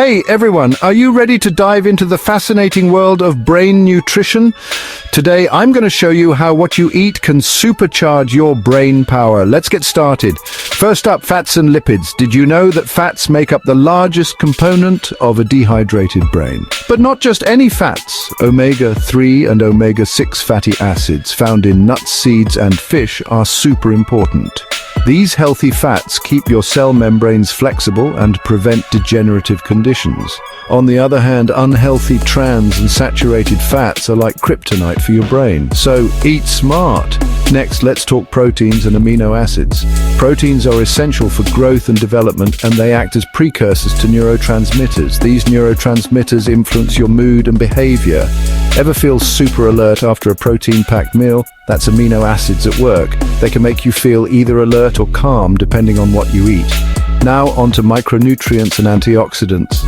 Hey everyone, are you ready to dive into the fascinating world of brain nutrition? Today I'm going to show you how what you eat can supercharge your brain power. Let's get started. First up, fats and lipids. Did you know that fats make up the largest component of a dehydrated brain? But not just any fats. Omega-3 and omega-6 fatty acids found in nuts, seeds and fish are super important. These healthy fats keep your cell membranes flexible and prevent degenerative conditions. On the other hand, unhealthy trans and saturated fats are like kryptonite for your brain. So eat smart. Next, let's talk proteins and amino acids. Proteins are essential for growth and development, and they act as precursors to neurotransmitters. These neurotransmitters influence your mood and behavior. Ever feel super alert after a protein-packed meal? That's amino acids at work. They can make you feel either alert or calm depending on what you eat. Now onto micronutrients and antioxidants.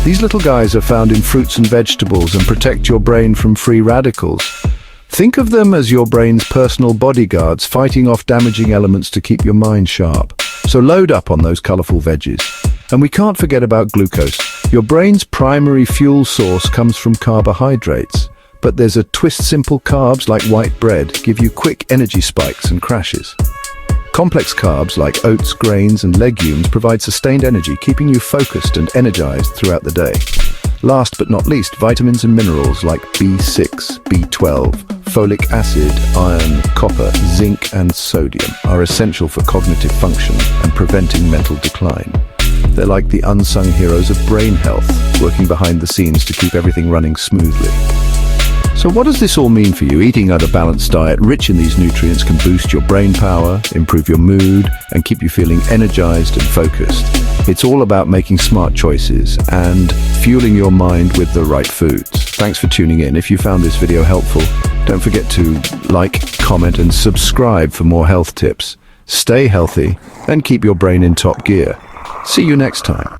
These little guys are found in fruits and vegetables and protect your brain from free radicals. Think of them as your brain's personal bodyguards, fighting off damaging elements to keep your mind sharp. So load up on those colorful veggies. And we can't forget about glucose. Your brain's primary fuel source comes from carbohydrates. But there's a twist. Simple carbs like white bread give you quick energy spikes and crashes. Complex carbs like oats, grains and legumes provide sustained energy, keeping you focused and energized throughout the day. Last but not least, vitamins and minerals like B6, B12, folic acid, iron, copper, zinc and sodium are essential for cognitive function and preventing mental decline. They're like the unsung heroes of brain health, working behind the scenes to keep everything running smoothly. So what does this all mean for you? Eating a balanced diet rich in these nutrients can boost your brain power, improve your mood, and keep you feeling energized and focused. It's all about making smart choices and fueling your mind with the right foods. Thanks for tuning in. If you found this video helpful, don't forget to like, comment, and subscribe for more health tips. Stay healthy and keep your brain in top gear. See you next time.